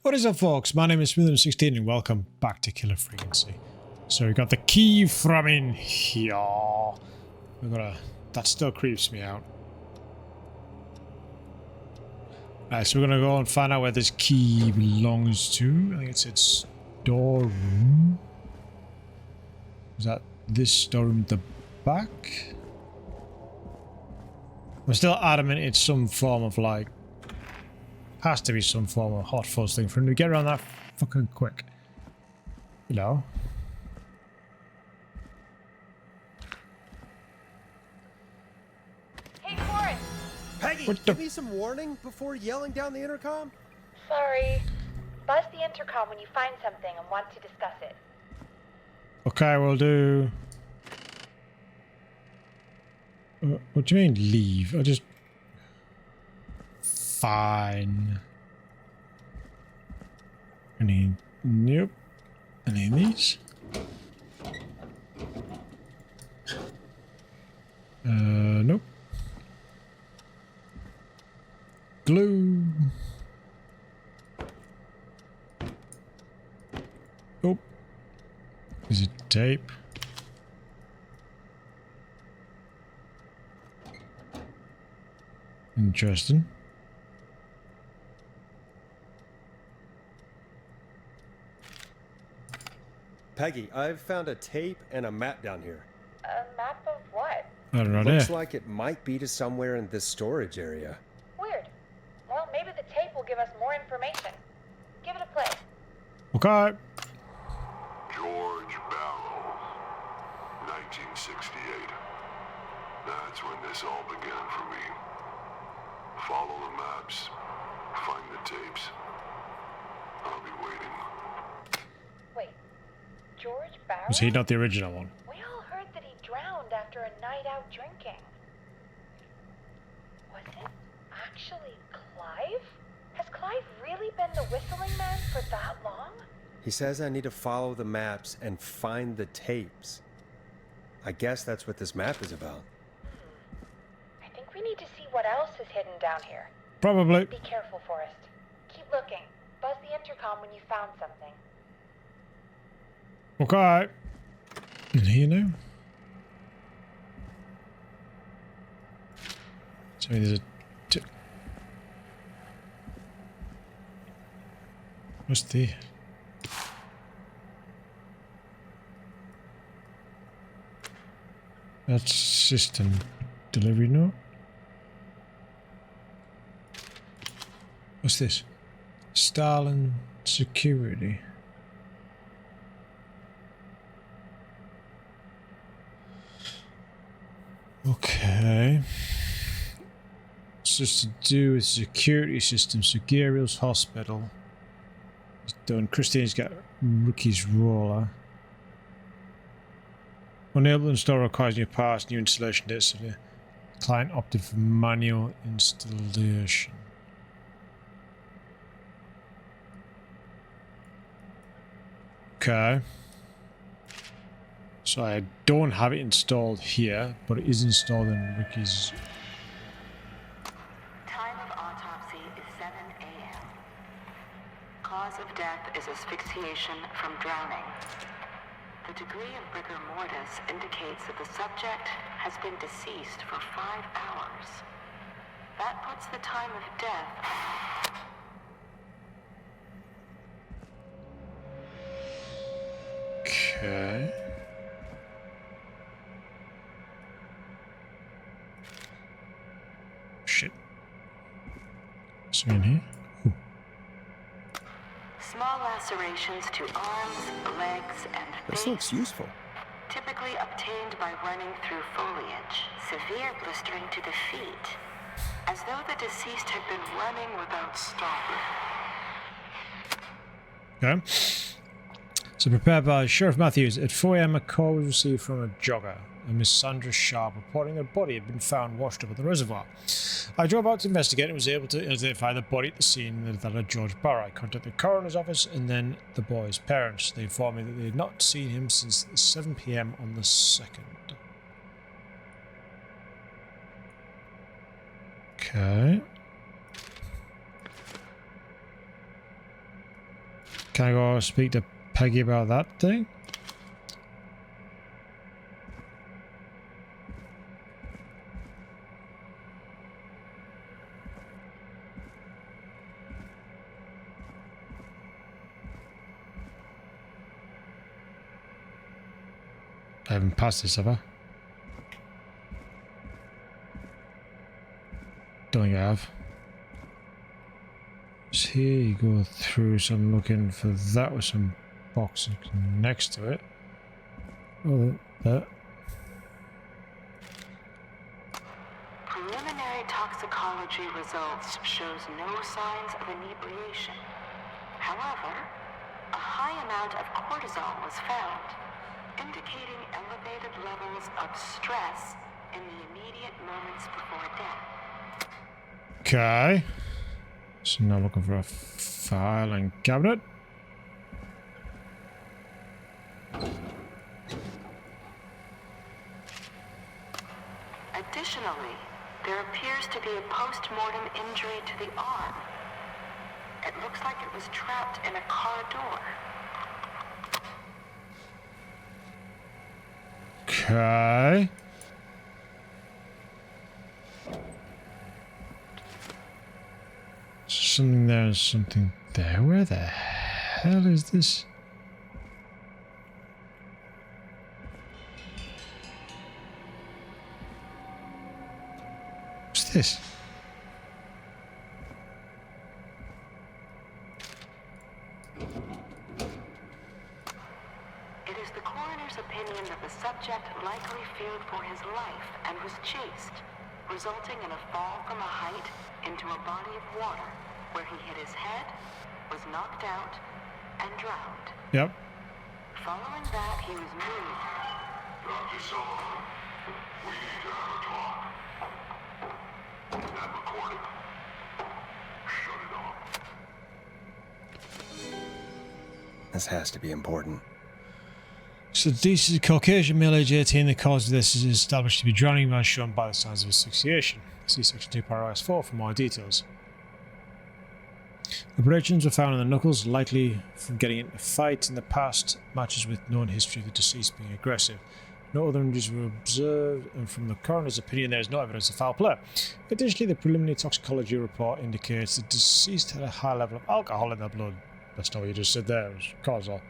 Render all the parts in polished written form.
What is up, folks? My name is Smooth16 and welcome back to Killer Frequency. So we got the key from in here. We're gonna... That still creeps me out. Alright, so we're gonna go and find out where this key belongs to. I think it's its storeroom. Is that this storeroom at the back? I'm still adamant it's some form of like... Has to be some form of hot fuzz thing for him to get around that fucking quick. You know? Hey, Forrest! Peggy, give me some warning before yelling down the intercom? Sorry. Buzz the intercom when you find something and want to discuss it. Okay, we'll do... what do you mean, leave? I just... Fine. I need... Nope. I need these. Nope. Glue. Nope. Is it tape? Interesting. Peggy, I've found a tape and a map down here. A map of what? I don't know. Looks like it might be to somewhere in this storage area. Weird. Well, maybe the tape will give us more information. Give it a play. Okay. George Barrow, 1968. That's when this all began for me. Follow the maps, find the tapes. I'll be waiting. Wait. George Barrow? Was he not the original one? We all heard that he drowned after a night out drinking. Was it actually Clive? Has Clive really been the whistling man for that long? He says I need to follow the maps and find the tapes. I guess that's what this map is about. I think we need to see what else is hidden down here. Probably. Be careful, Forrest. Keep looking. Buzz the intercom when you found something. Okay. In here now? So there's a... What's the... That's system delivery note. What's this? Stalin security. Okay. So it's to do with security system. So Gabriel's hospital. He's done. Christine's got Rookie's roller. Unable to install requires new parts, new installation data. So the client opted for manual installation. Okay. So I don't have it installed here, but it is installed in Ricky's. Time of autopsy is 7 a.m. Cause of death is asphyxiation from drowning. The degree of rigor mortis indicates that the subject has been deceased for 5 hours. That puts the time of death... Okay. Shit. Is there in here? Ooh. Small lacerations to arms, legs, and This face, looks useful. typically obtained by running through foliage. Severe blistering to the feet, as though the deceased had been running without stopping. Okay. So prepared by Sheriff Matthews. At 4 a.m. a call was received from a jogger, a Miss Sandra Sharp, reporting a body had been found washed up at the reservoir. I drove out to investigate and was able to identify the body at the scene that of George Barrow. I contacted the coroner's office and then the boy's parents. They informed me that they had not seen him since 7 p.m. on the 2nd. Okay. Can I go speak to Peggy about that thing? I haven't passed this, have I? Don't think I have. So here you go through, so I'm looking for that with some boxes next to it. Oh, that. Preliminary toxicology results shows no signs of inebriation. However, a high amount of cortisol was found, indicating elevated levels of stress in the immediate moments before death. Okay. So now looking for a filing cabinet. Additionally, there appears to be a post-mortem injury to the arm. It looks like it was trapped in a car door. Okay. Something there, something there. Where the hell is this? What's this? It is the coroner's opinion that the subject likely feared for his life and was chased, resulting in a fall from a height into a body of water, where he hit his head, was knocked out, and drowned. Yep. Following that, he was moved. Dr. Sullivan, we need to have a talk. That recording. Shut it off. This has to be important. So this is a Caucasian male age 18. The cause of this is established to be drowning as shown by the signs of asphyxiation. See section 2 paragraph 4 for more details. Abrasions were found on the knuckles, likely from getting into fights in the past, matches with known history of the deceased being aggressive. No other injuries were observed, and from the coroner's opinion, there is no evidence of foul play. Additionally, the preliminary toxicology report indicates the deceased had a high level of alcohol in their blood. That's not what you just said there, it was cortisol.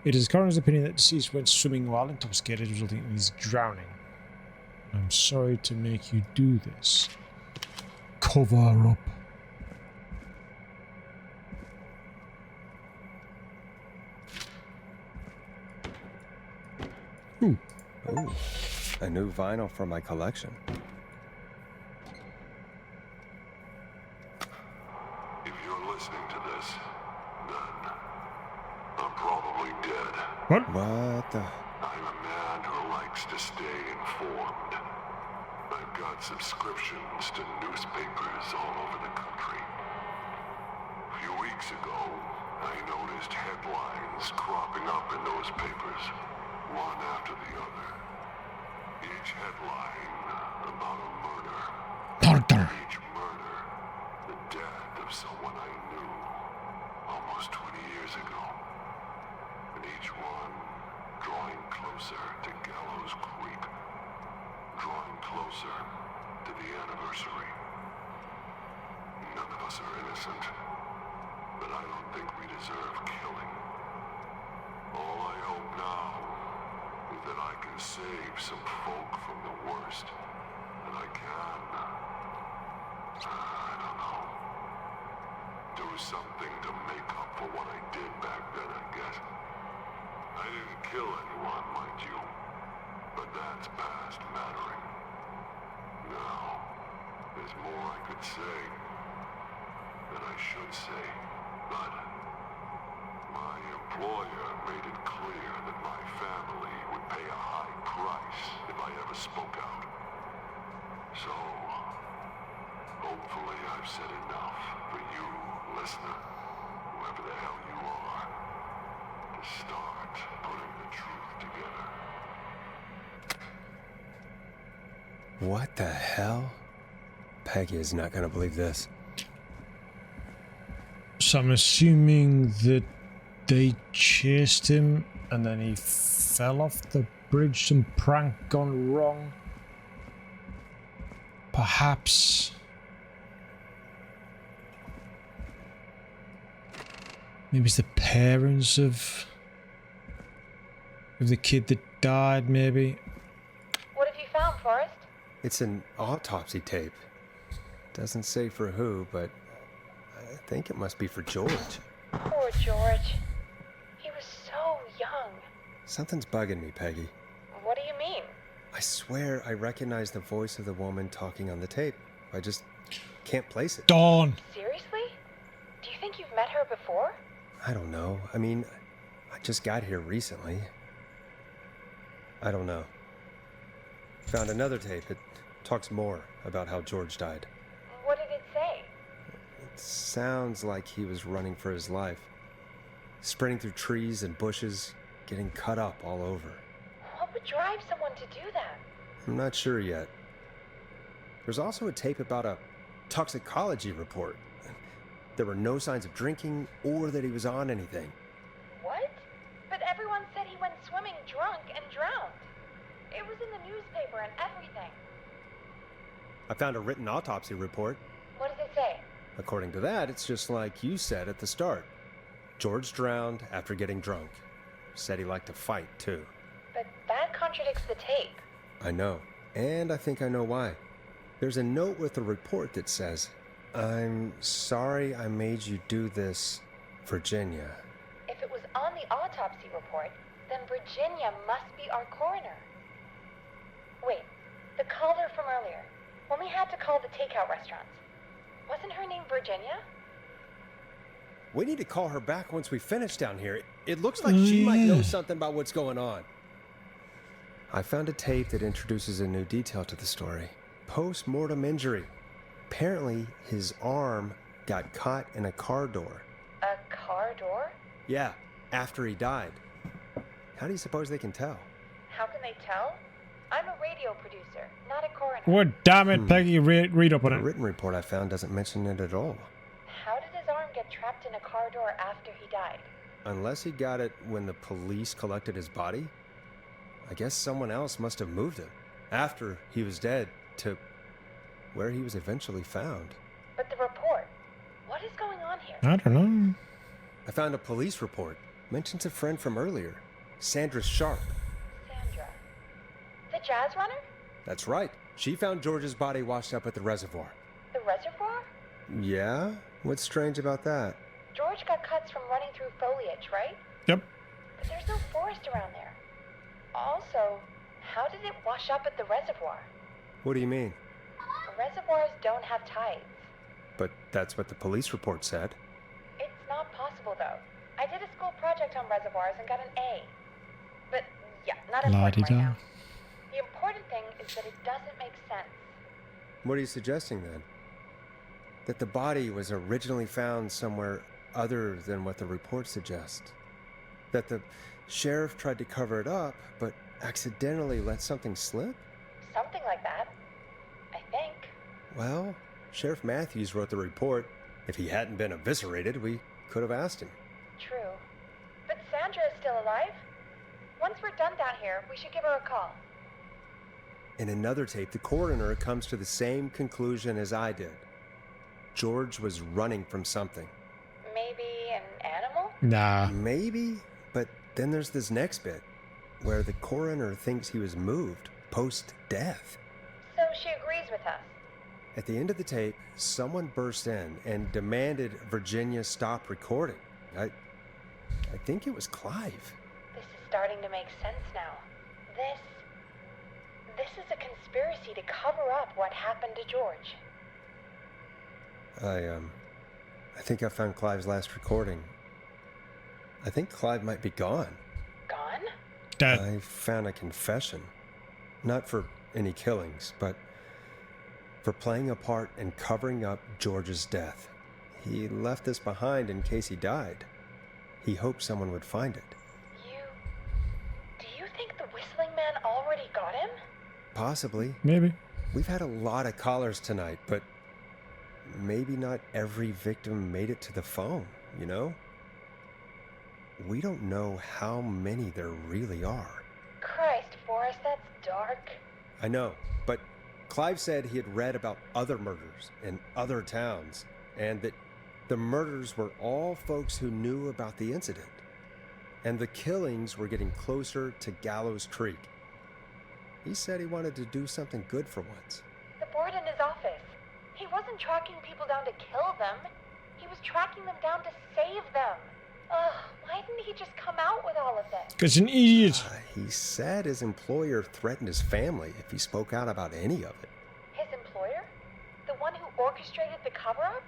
It is the coroner's opinion that the deceased went swimming while intoxicated, resulting in his drowning. I'm sorry to make you do this. Cover up. Ooh. Ooh, a new vinyl for my collection. If you're listening to this, then I'm probably dead. What? What the? I'm a man who likes to stay informed. I've got subscriptions to newspapers all over the country. A few weeks ago, I noticed headlines cropping up in those papers, one after the other. Each headline about a murder. Murder. Each murder, the death of someone I knew almost 20 years ago. And each one drawing closer to Gallows Creek. Drawing closer to the anniversary. None of us are innocent, but I don't think we deserve killing. All I hope now is that I can save some folk from the worst. And I can. I don't know. Do something to make up for what I did back then, I guess. I didn't kill anyone, mind you. But that's past mattering. Now, there's more I could say. That I should say. But my employer made it clear that my family would pay a high price if I ever spoke out. So, hopefully I've said enough for you, listener, whoever the hell you are, to start putting the truth together. What the hell? Peggy is not gonna believe this. So I'm assuming that they chased him and then he fell off the bridge, some prank gone wrong. Perhaps. Maybe it's the parents of the kid that died, maybe. What have you found, Forrest? It's an autopsy tape. Doesn't say for who, but I think it must be for George. Poor George. He was so young. Something's bugging me, Peggy. What do you mean? I swear I recognize the voice of the woman talking on the tape. I just can't place it. Dawn! Seriously? Do you think you've met her before? I don't know. I mean, I just got here recently. I don't know. Found another tape. It talks more about how George died. What did it say? It sounds like he was running for his life. Sprinting through trees and bushes, getting cut up all over. What would drive someone to do that? I'm not sure yet. There's also a tape about a toxicology report. There were no signs of drinking or that he was on anything. What? But everyone said he went swimming drunk and drowned. It was in the newspaper and everything. I found a written autopsy report. What does it say? According to that, it's just like you said at the start. George drowned after getting drunk. Said he liked to fight, too. But that contradicts the tape. I know. And I think I know why. There's a note with the report that says, "I'm sorry I made you do this, Virginia." If it was on the autopsy report, then Virginia must be our coroner. Wait, the caller from earlier, when we had to call the takeout restaurants, wasn't her name Virginia? We need to call her back once we finish down here. It looks like she might know something about what's going on. I found a tape that introduces a new detail to the story. Post-mortem injury. Apparently, his arm got caught in a car door. A car door? Yeah, after he died. How do you suppose they can tell? How can they tell? I'm a radio producer, not a coroner. What? Damn it, Peggy, read up on The it. written report I found doesn't mention it at all. How did his arm get trapped in a car door after he died? Unless he got it when the police collected his body? I guess someone else must have moved him, after he was dead, to where he was eventually found. But the report, what is going on here? I don't know. I found a police report. Mentions a friend from earlier, Sandra Sharp. Sandra. The jazz runner? That's right. She found George's body washed up at the reservoir. The reservoir? Yeah? What's strange about that? George got cuts from running through foliage, right? Yep. But there's no forest around there. Also, how did it wash up at the reservoir? What do you mean? Reservoirs don't have tides. But that's what the police report said. It's not possible, though. I did a school project on reservoirs and got an A. But, yeah, not important right La-di-da. now. The important thing is that it doesn't make sense. What are you suggesting then? That the body was originally found somewhere other than what the report suggests? That the sheriff tried to cover it up, but accidentally let something slip? Something like that. I think. Well, Sheriff Matthews wrote the report. If he hadn't been eviscerated, we could have asked him. True. But Sandra is still alive? Once we're done down here, we should give her a call. In another tape, the coroner comes to the same conclusion as I did. George was running from something. Maybe an animal? Nah. Maybe, but then there's this next bit, where the coroner thinks he was moved post-death. So she agrees with us. At the end of the tape, someone burst in and demanded Virginia stop recording. I think it was Clive. This is starting to make sense now. This is a conspiracy to cover up what happened to George. I think I found Clive's last recording. I think Clive might be gone. Gone? Dead. I found a confession. Not for any killings, but for playing a part in covering up George's death. He left this behind in case he died. He hoped someone would find it. Do you think the Whistling Man already got him? Possibly. Maybe. We've had a lot of callers tonight, but maybe not every victim made it to the phone, you know? we don't know how many there really are. Christ, Forrest, that's dark. I know, but Clive said he had read about other murders in other towns, and that the murders were all folks who knew about the incident. And the killings were getting closer to Gallows Creek. He said he wanted to do something good for once. The board in his office. He wasn't tracking people down to kill them. He was tracking them down to save them. Ugh, why didn't he just come out with all of this? Because an idiot. He said his employer threatened his family if he spoke out about any of it. His employer? The one who orchestrated the cover-up?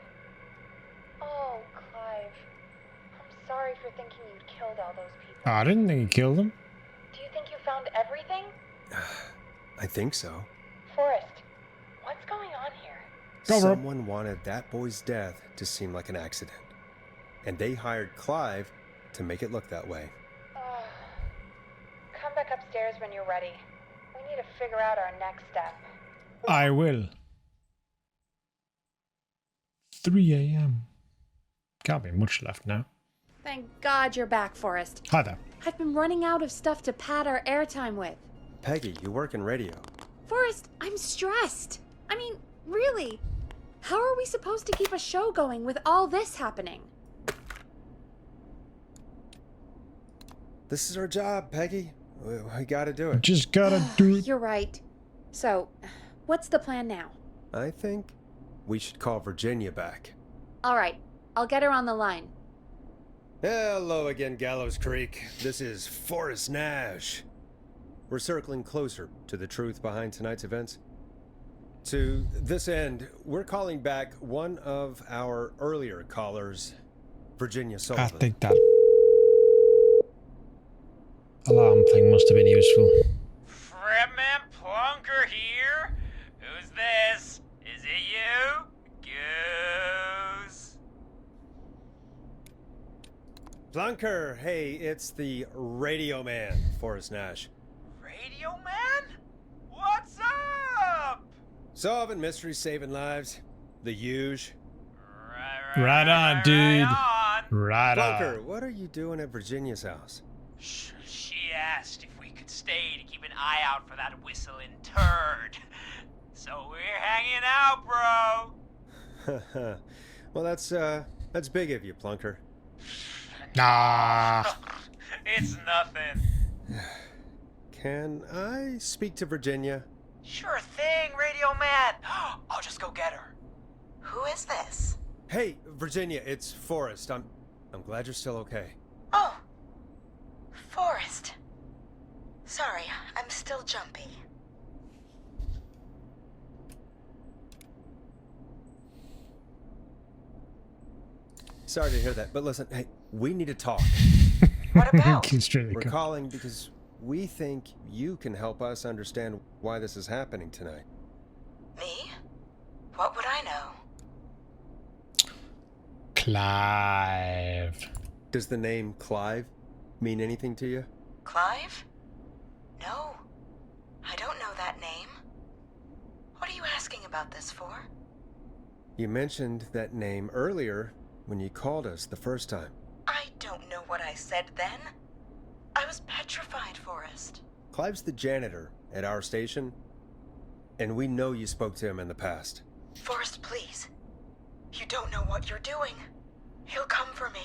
Oh, Clive. I'm sorry for thinking you'd killed all those people. I didn't think he killed them. Do you think you found everything? I think so. Forrest, what's going on here? Cover up. Someone wanted that boy's death to seem like an accident. And they hired Clive to make it look that way. Come back upstairs when you're ready. We need to figure out our next step. I will. 3 a.m. Can't be much left now. Thank God you're back, Forrest. Hi there. I've been running out of stuff to pad our airtime with. Peggy, you work in radio. Forrest, I'm stressed. I mean, really. How are we supposed to keep a show going with all this happening? This is our job, Peggy. We gotta do it. Just gotta do it. You're right. So, what's the plan now? I think we should call Virginia back. All right, I'll get her on the line. Hello again, Gallows Creek. This is Forrest Nash. We're circling closer to the truth behind tonight's events. To this end, we're calling back one of our earlier callers, Virginia I Sullivan. think that alarm thing must have been useful. Fredman Plunker here? Who's this? Is it you? Goose? Plunker, hey, it's the radio man, Forrest Nash. Radio Man? What's up? Solving mysteries, saving lives. The huge. Right on, dude. on. Right Plunker, on. what are you doing at Virginia's house? She asked if we could stay to keep an eye out for that whistling turd. So we're hanging out, bro. Well, that's big of you, Plunker. Nah. It's nothing. Can I speak to Virginia? Sure thing, Radio Man. I'll just go get her. Who is this? Hey, Virginia, it's Forrest. I'm glad you're still okay. Oh, Forrest. Sorry, I'm still jumpy. Sorry to hear that, but listen, hey, we need to talk. What about? We're calling because we think you can help us understand why this is happening tonight. Me? What would I know? Clive. Does the name Clive mean anything to you? Clive? No, I don't know that name. What are you asking about this for? You mentioned that name earlier when you called us the first time. I don't know what I said then. I was petrified, Forrest. Clive's the janitor at our station, and we know you spoke to him in the past. Forrest, please. You don't know what you're doing. He'll come for me.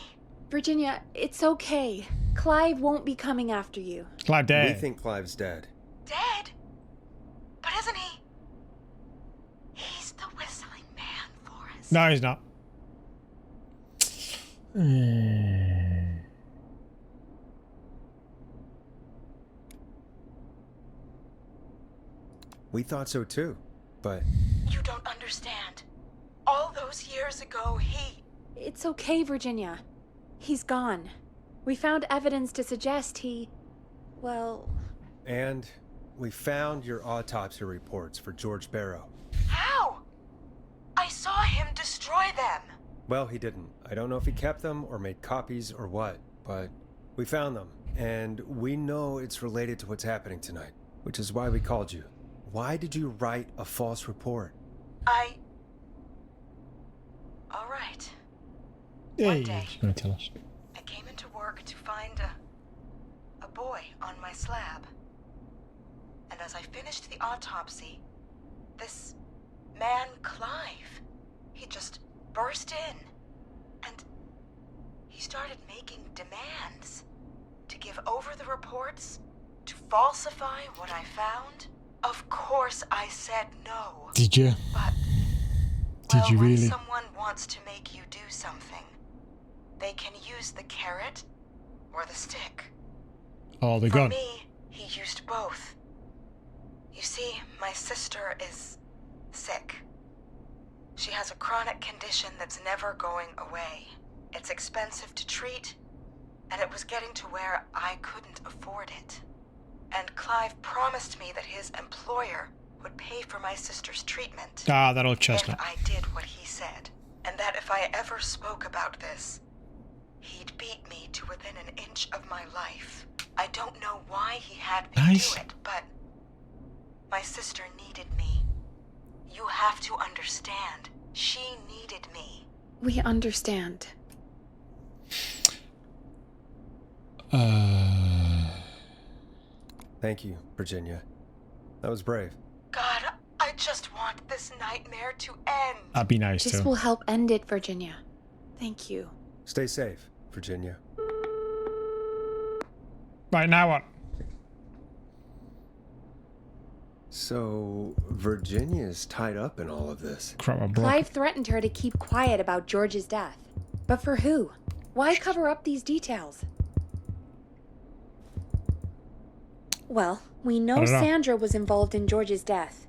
Virginia, it's okay. Clive won't be coming after you. Clive dead. We think Clive's dead. Dead? But isn't he? He's the whistling man, Forrest. No, he's not. We thought so too, but You don't understand. All those years ago, he... It's okay, Virginia. He's gone. We found evidence to suggest he... Well... And we found your autopsy reports for George Barrow. How? I saw him destroy them. Well, he didn't. I don't know if he kept them or made copies or what, but we found them. And we know it's related to what's happening tonight, which is why we called you. Why did you write a false report? All right. Hey, day. he's gonna tell us. I came into work work to find a boy on my slab. And as I finished the autopsy, this man, Clive, he just burst in. And he started making demands to give over the reports, to falsify what I found. Of course I said no. Did you? But, Did you when really? someone wants to make you do something, they can use the carrot or the stick. Oh, the For gun. me, he used both. You see, my sister is sick. She has a chronic condition that's never going away. It's expensive to treat, and it was getting to where I couldn't afford it. And Clive promised me that his employer would pay for my sister's treatment Ah, that old if chestnut. I did what he said. And that if I ever spoke about this, he'd beat me to within an inch of my life. I don't know why he had me Nice. do it, but my sister needed me. You have to understand. She needed me. We understand. Thank you, Virginia. That was brave. God, I just want this nightmare to end. That'd be nice This too. will help end it, Virginia. Thank you. Stay safe, Virginia. Right, now what? So, Virginia's tied up in all of this. Crap, I broke. Clive threatened her to keep quiet about George's death. But for who? Why cover up these details? Well, we I know don't know. Sandra was involved in George's death.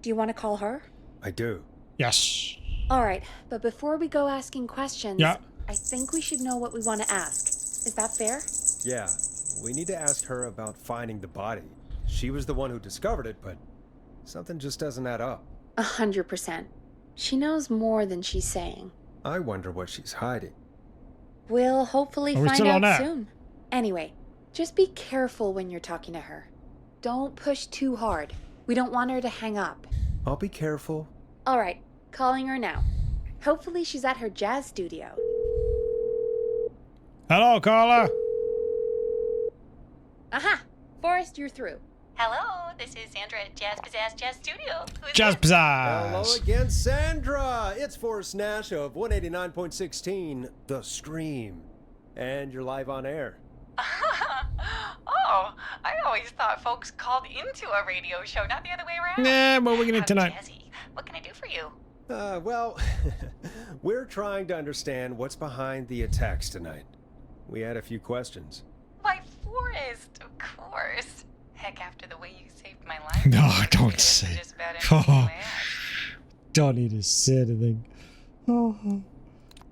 Do you want to call her? I do. Yes. All right, but before we go asking questions, Yeah. I think we should know what we want to ask. Is that fair? Yeah, we need to ask her about finding the body. She was the one who discovered it, but something just doesn't add up. 100%. She knows more than she's saying. I wonder what she's hiding. We'll hopefully Are we find still on out that? soon. Anyway, just be careful when you're talking to her. Don't push too hard. We don't want her to hang up. I'll be careful. All right, calling her now. Hopefully she's at her jazz studio. Hello, caller. Aha! Forrest, you're through. Hello, this is Sandra at Jazz Pizzazz Jazz Studio. Who's Jazz this? Hello Pizzazz. again, Sandra! It's Forrest Nash of 189.16, The Stream. And you're live on air. Oh, I always thought folks called into a radio show, not the other way around. Nah, what are we gonna How do tonight? jazzy. What can I do for you? Well, we're trying to understand what's behind the attacks tonight. We had a few questions. Why, Forrest, of course. Heck, after the way you saved my life. No, I could don't answer say just about it. anything Oh. you ask. Don't need to say anything. Oh.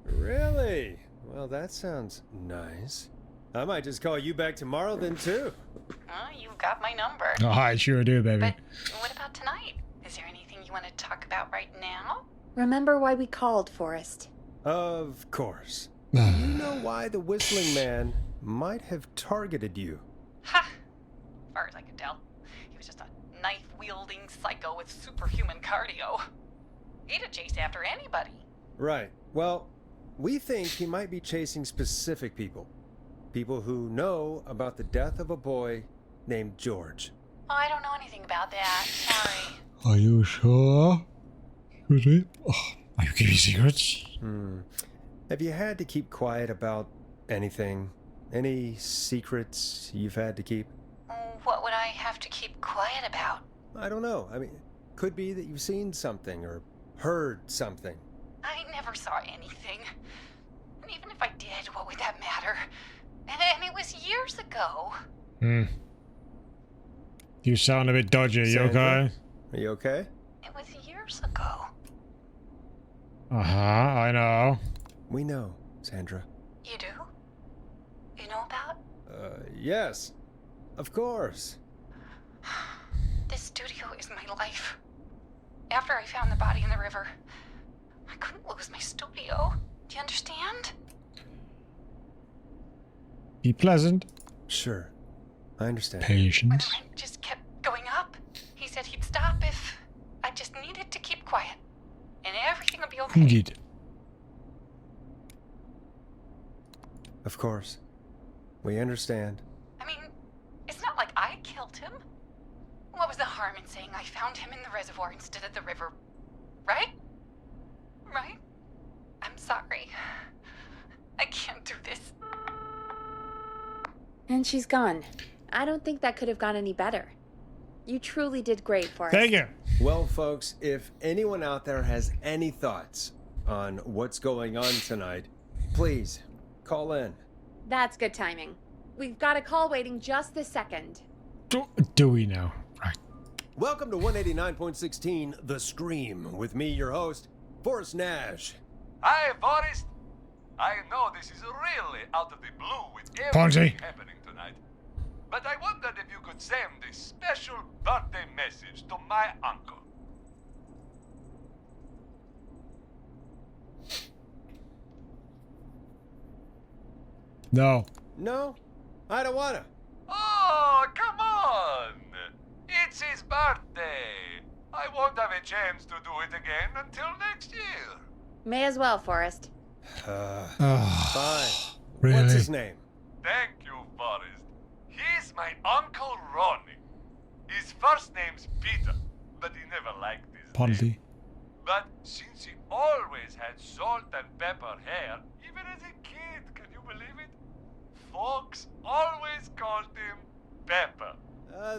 Really? Well, that sounds nice. I might just call you back tomorrow then, too. Oh, you've got my number. Oh, I sure do, baby. But what about tonight? Is there anything you want to talk about right now? Remember why we called, Forrest. Of course. You know why the Whistling Man might have targeted you? Ha! As far as I could tell, he was just a knife-wielding psycho with superhuman cardio. He'd have chased after anybody. Right. Well, we think he might be chasing specific people. People who know about the death of a boy named George. Oh, I don't know anything about that. Sorry. Are you sure? Excuse me? Oh, are you keeping secrets? Have you had to keep quiet about anything? Any secrets you've had to keep? What would I have to keep quiet about? I don't know. I mean, could be that you've seen something or heard something. I never saw anything. And even if I did, what would that matter? And it was years ago. You sound a bit dodgy. You Sandra? okay? Are you okay? It was years ago. I know. We know, Sandra. You do? You know about? Yes. Of course. This studio is my life. After I found the body in the river, I couldn't lose my studio. Do you understand? Be pleasant. Sure. I understand. My Patience. rent just kept going up. He said he'd stop if I just needed to keep quiet. And everything would be okay. Good. Of course. We understand. I mean, it's not like I killed him. What was the harm in saying I found him in the reservoir instead of the river? Right? Right? I'm sorry. I can't do this. And she's gone. I don't think that could have gone any better. You truly did great for us. Thank you. Well, folks, if anyone out there has any thoughts on what's going on tonight, please call in. That's good timing. We've got a call waiting just this second. Do we now? Right. Welcome to 189.16 The Scream with me, your host, Forrest Nash. Hi, Forrest. I know this is really out of the blue with Ponty. everything happening tonight, but I wondered if you could send a special birthday message to my uncle. No. No, I don't wanna. Oh, come on! It's his birthday. I won't have a chance to do it again until next year. May as well, Forrest. Fine. Really? What's his name? Thank you, Forrest. He's my Uncle Ronnie. His first name's Peter, but he never liked his name. Ponty. But since he always had salt and pepper hair, even as a kid, can you believe it? Folks always called him Pepper.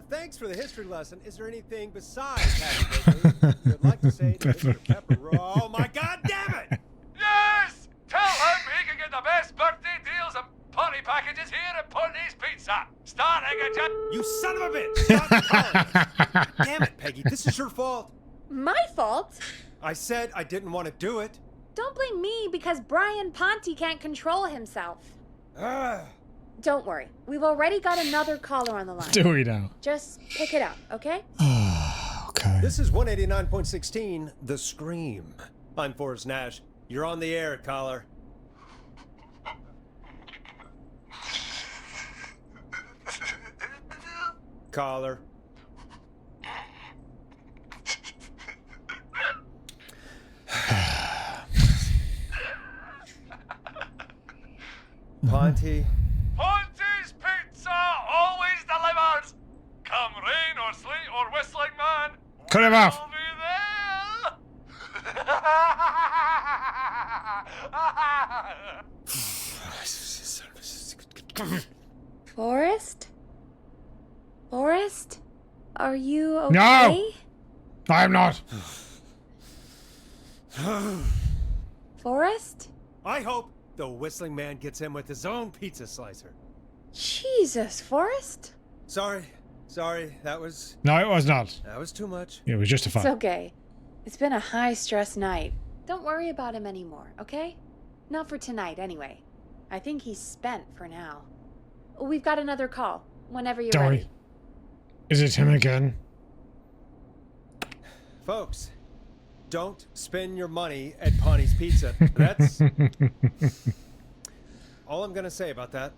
Thanks for the history lesson. Is there anything besides happy birthday you'd like to say to Mr. Pepper? Oh my God, damn it! Yes! Tell him he can get the best birthday deals and party packages here at Ponty's Pizza. Starting at just... You son of a bitch! Stop calling! Damn it, Peggy, this is your fault. My fault? I said I didn't want to do it. Don't blame me because Brian Ponty can't control himself. Ah. Don't worry. We've already got another caller on the line. Do we now? Just pick it up, okay? Okay. This is 189.16 The Scream. I'm Forrest Nash. You're on the air, caller. Caller. Ponty. Ponty's Pizza always delivers. Come rain or sleet or whistling man. Cut him off. We'll be there. Forrest? Forrest? Are you okay? No! I'm not. Forrest? I hope the whistling man gets in with his own pizza slicer. Jesus, Forrest? Sorry, that was No, it was not. too much. It was justified. It's okay. It's been a high-stress night. Don't worry about him anymore, okay? Not for tonight, anyway. I think he's spent for now. We've got another call, whenever you're Don't ready. worry. Is it him again? Folks, don't spend your money at Ponty's Pizza. That's all I'm gonna say about that.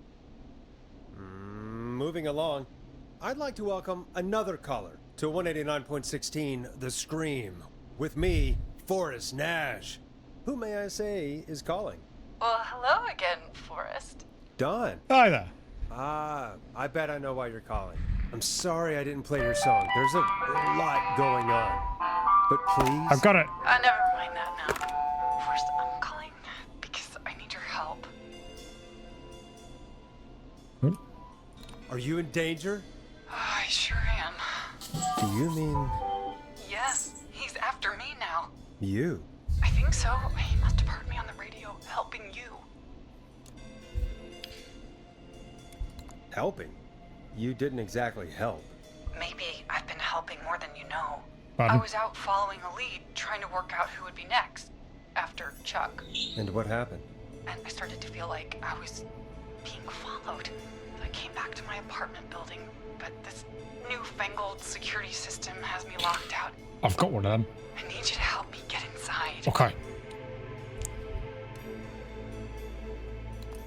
Moving along, I'd like to welcome another caller to 189.16 The Scream with me, Forrest Nash. Who may I say is calling? Well, hello again, Forrest. Don. Hi there. I bet I know why you're calling. I'm sorry I didn't play your song. There's a lot going on. But please... I've got it. Never mind that now. First, I'm calling because I need your help. Are you in danger? I sure am. Do you mean Yes, he's after me now. you? I think so. He must have heard me on the radio helping you. Helping? You didn't exactly help. Maybe I've been helping more than you know. Pardon? I was out following a lead, trying to work out who would be next, after Chuck. And what happened? And I started to feel like I was being followed. I came back to my apartment building, but this newfangled security system has me locked out. I've got one of them. I need you to help me get inside. Okay.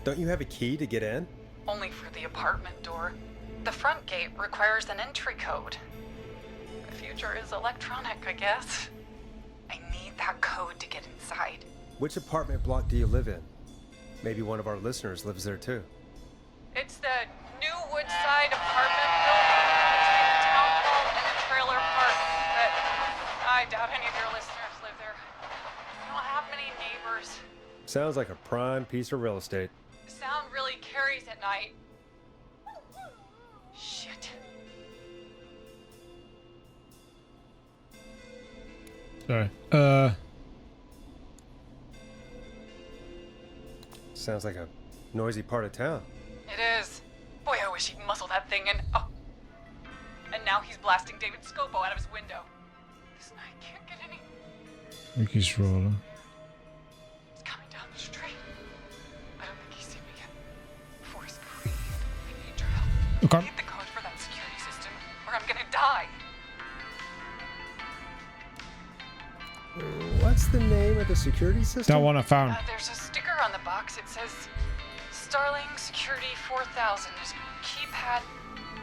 Don't you have a key to get in? Only for the apartment door. The front gate requires an entry code. The future is electronic, I guess. I need that code to get inside. Which apartment block do you live in? Maybe one of our listeners lives there too. It's the new Woodside apartment building between the town hall and the trailer park. But I doubt any of your listeners live there. We don't have many neighbors. Sounds like a prime piece of real estate. Sound really carries at night. Shit. Sorry. Sounds like a noisy part of town. It is. Boy, I wish he'd muscle that thing in. Oh. And now he's blasting David Scopo out of his window. This night can't get any. Ricky's rolling. He's coming down the street. I don't think he's seen me yet. Forrest, breathe. I need your help. Okay. Hit the code for that security system, or I'm gonna die. What's the name of the security system? That one I found. There's a sticker on the box. It says Starling Security 4000. There's a keypad,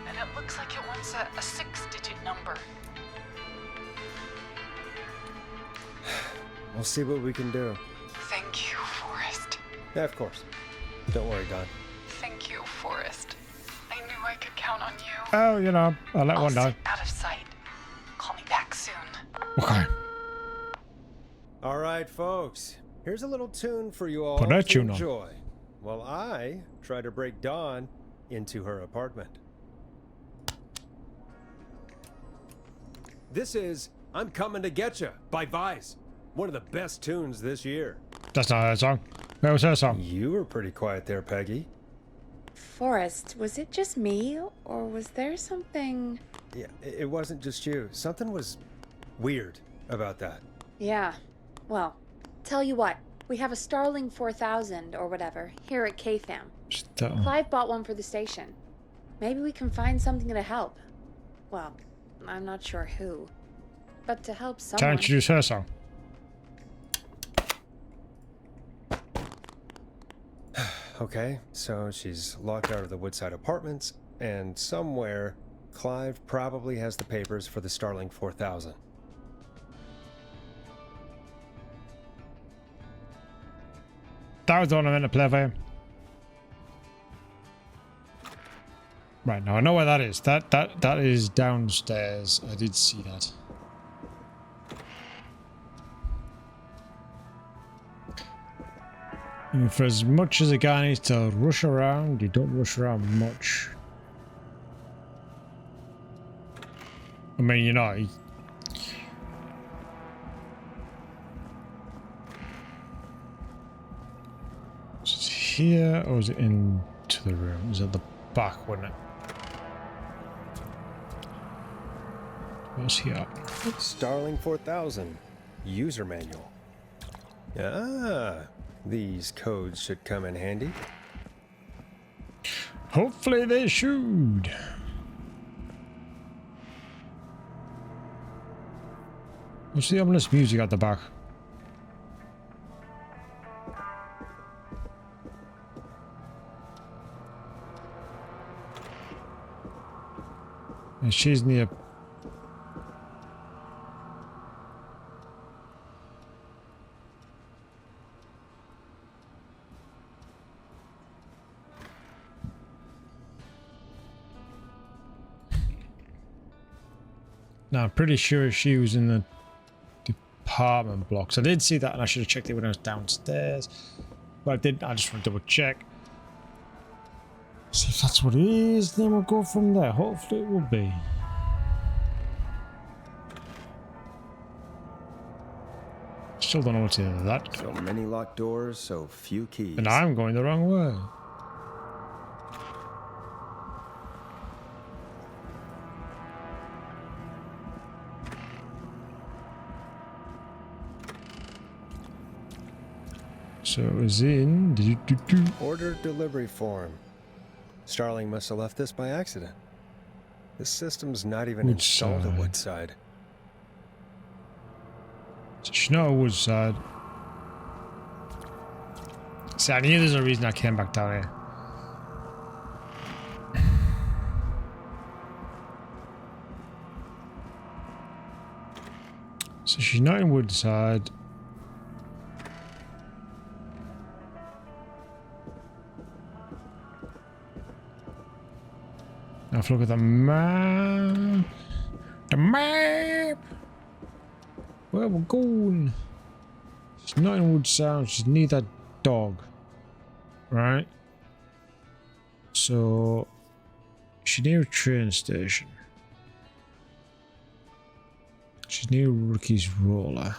and it looks like it wants a 6-digit number. We'll see what we can do. Thank you, Forrest. Yeah, of course. Don't worry, Don. Thank you, Forrest. I knew I could count on you. Oh, you know, I'll let one die. Stay out of sight. Call me back soon. Okay. All right, folks. Here's a little tune for you all Put that to tune on. enjoy while I try to break Dawn into her apartment. This is I'm Coming to Getcha by Vice. One of the best tunes this year. That's not her song. Where was her song? You were pretty quiet there, Peggy. Forrest, was it just me, or was there something? Yeah, it wasn't just you. Something was weird about that. Yeah. Well, tell you what, we have a Starling 4000 or whatever here at KFAM. Just that one. Clive bought one for the station. Maybe we can find something to help. Well, I'm not sure who, but to help someone. Can I introduce her song? Okay, so she's locked out of the Woodside Apartments, and somewhere, Clive probably has the papers for the Starling 4000. That was the one I meant to play for you. Right, now I know where that is. That is downstairs. I did see that. And for as much as a guy needs to rush around, you don't rush around much. I mean, you know, is it here or is it into the room? Is it the back, wouldn't it? What's here? Starling 4000 user manual. Ah, these codes should come in handy. Hopefully they should. What's the ominous music at the back? And she's near. Now, I'm pretty sure she was in the apartment blocks. I did see that, and I should have checked it when I was downstairs. But I didn't. I just want to double check. See if that's what it is, then we'll go from there. Hopefully it will be. Still don't know what's in that. So many locked doors, so few keys. And I'm going the wrong way. So it was in. Order delivery form. Starling must have left this by accident. This system's not even installed at Woodside. So she's not at Woodside. See, I knew there's a reason I came back down here. So she's not in Woodside. Have a look at the map. The map! Where we're going? She's not in Wood Sound. She's near that dog. Right? So, she's near a train station. She's near Ricky's Roller.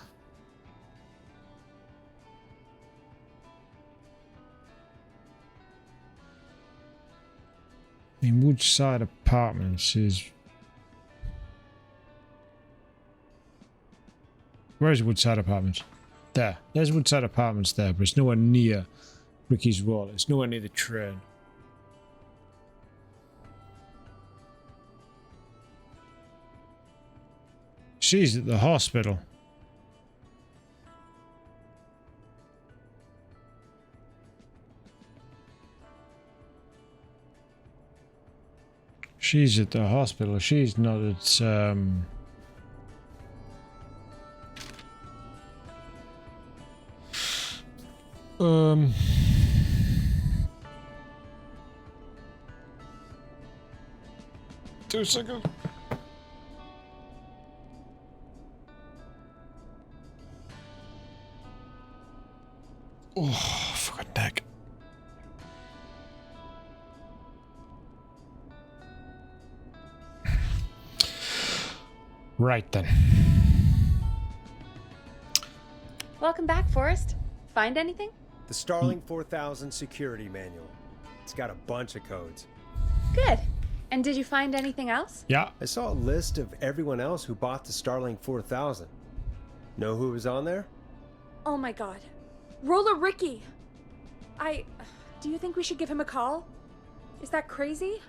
In Woodside Apartments is... Where's Woodside Apartments? There. There's Woodside Apartments there, but it's nowhere near Ricky's Roller. It's nowhere near the train. She's at the hospital. She's at the hospital. She's not at, Two seconds. Oh, fucking neck. Right then. Welcome back, Forrest. Find anything? The Starling 4000 security manual. It's got a bunch of codes. Good. And did you find anything else? Yeah. I saw a list of everyone else who bought the Starling 4000. Know who was on there? Oh my god. Roller Ricky! Do you think we should give him a call? Is that crazy?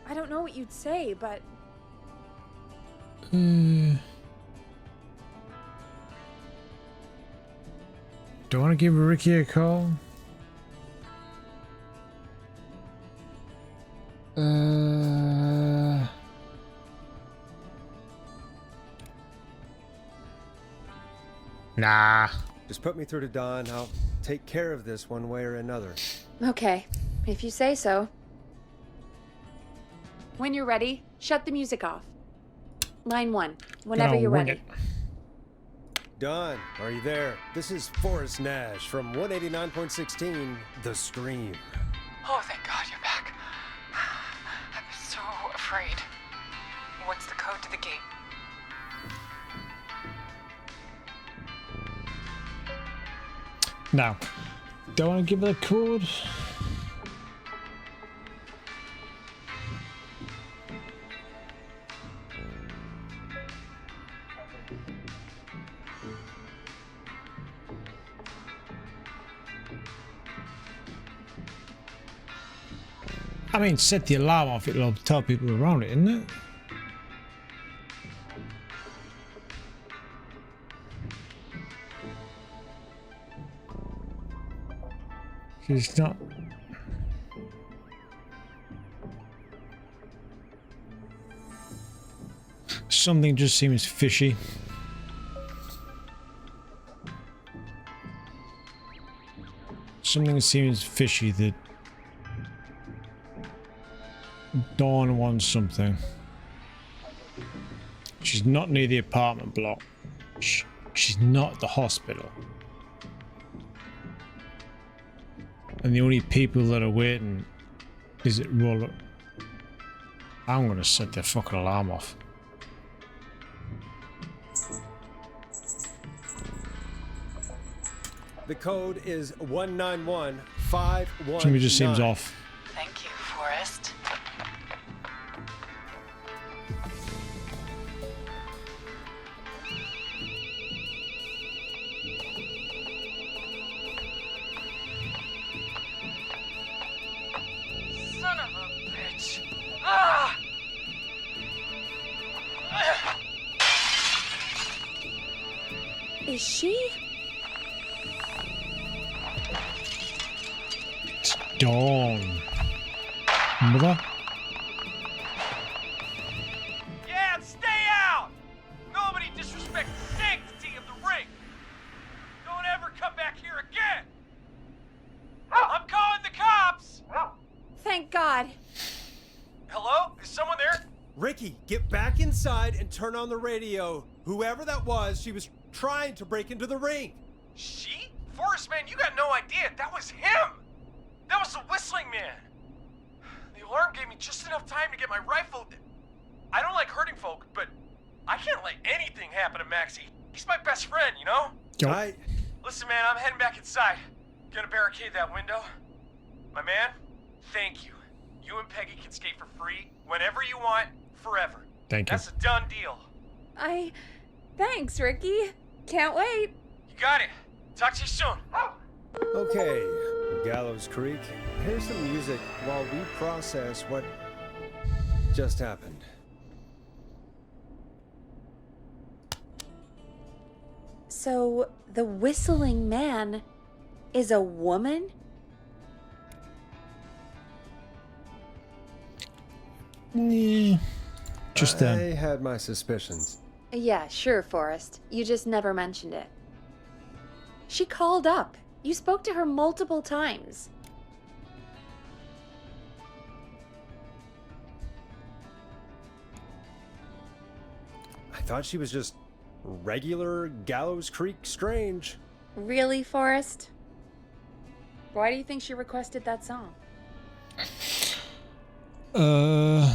I don't know what you'd say, but... Do I want to give Ricky a call? Nah. Just put me through to Don. I'll take care of this one way or another. Okay, if you say so. When you're ready, shut the music off. Line 1, whenever you're ready. Don, are you there? This is Forrest Nash from 189.16, The Scream. Oh, thank God you're back. I'm so afraid. What's the code to the gate? Now, do I want to give it a code? I mean, set the alarm off, it'll tell people around it, isn't it? It's not... Something just seems fishy. Something seems fishy that Dawn wants something. She's not near the apartment block. She's not at the hospital. And the only people that are waiting is it Roller. I'm gonna set the fucking alarm off. The code is 191519. Something just seems off. Thank you, Forrest. Son of a bitch. Ah! Is she? It's Dawn. Mother? Yeah, stay out! Nobody disrespect the sanctity of the ring! Don't ever come back here again! I'm calling the cops! Thank God. Hello? Is get back inside and turn on the radio. Whoever that was, she was trying to break into the ring. She? Forrest, man, you got no idea. That was him. That was the whistling man. The alarm gave me just enough time to get my rifle. I don't like hurting folk, but I can't let anything happen to Maxie. He's my best friend, you know? Listen, man, I'm heading back inside. Gonna barricade that window. My man, thank you. You and Peggy can skate for free whenever you want, forever. Thank you. That's a done deal. Thanks, Ricky. Can't wait. You got it. Talk to you soon. Okay, Gallows Creek, here's some music while we process what just happened. So, the whistling man is a woman? Yeah, just I had my suspicions. Yeah, sure, Forrest. You just never mentioned it. She called up. You spoke to her multiple times. I thought she was just regular Gallows Creek Strange. Really, Forrest? Why do you think she requested that song? I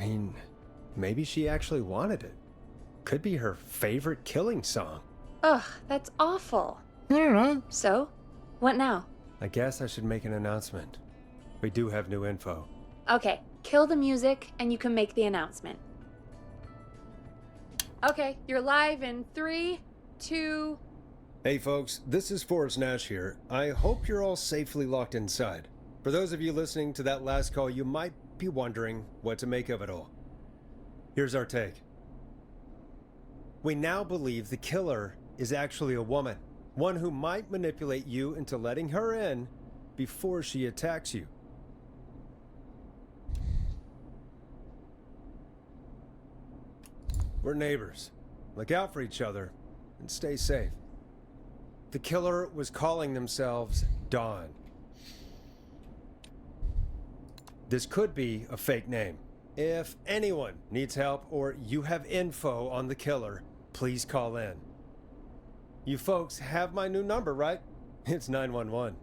mean, maybe she actually wanted it. Could be her favorite killing song. Ugh, that's awful. I don't know. So, what now? I guess I should make an announcement. We do have new info. Okay, kill the music and you can make the announcement. Okay, you're live in 3, 2... Hey folks, this is Forrest Nash here. I hope you're all safely locked inside. For those of you listening to that last call, you might be wondering what to make of it all. Here's our take. We now believe the killer is actually a woman. One who might manipulate you into letting her in before she attacks you. We're neighbors. Look out for each other and stay safe. The killer was calling themselves Dawn. This could be a fake name. If anyone needs help or you have info on the killer, please call in. You folks have my new number, right? It's 911.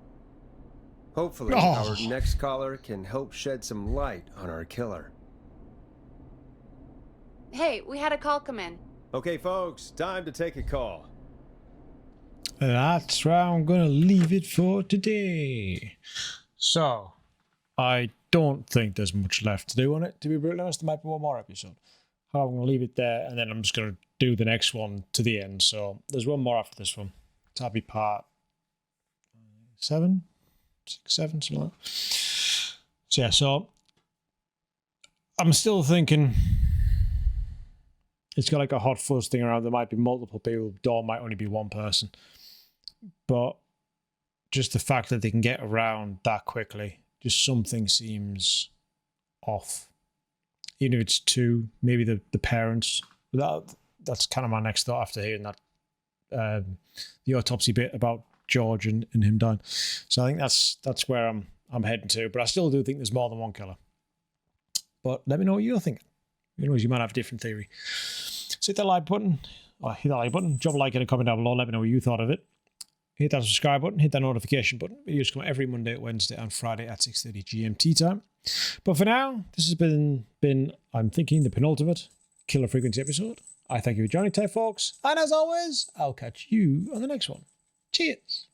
Hopefully, our next caller can help shed some light on our killer. Hey, we had a call come in. Okay, folks, time to take a call. That's where I'm gonna leave it for today. So, I don't think there's much left to do on it. To be brutally honest, there might be one more episode. I'm gonna leave it there, and then I'm just gonna do the next one to the end. So there's one more after this one. That'll be part 7, 6, 7, something like that. So yeah, so I'm still thinking it's got like a hot fuzz thing around. There might be multiple people. Dawn might only be one person. But just the fact that they can get around that quickly, just something seems off. Even if it's 2, maybe the parents. That's kind of my next thought after hearing that the autopsy bit about George and him dying. So I think that's where I'm heading to. But I still do think there's more than one killer. But let me know what you're thinking. Who knows, you might have a different theory. So hit that like button, drop a like and a comment down below, let me know what you thought of it. Hit that subscribe button, hit that notification button. Videos come every Monday, Wednesday and Friday at 6:30 GMT time. But for now, this has been I'm thinking, the penultimate Killer Frequency episode. I thank you for joining today, folks. And as always, I'll catch you on the next one. Cheers.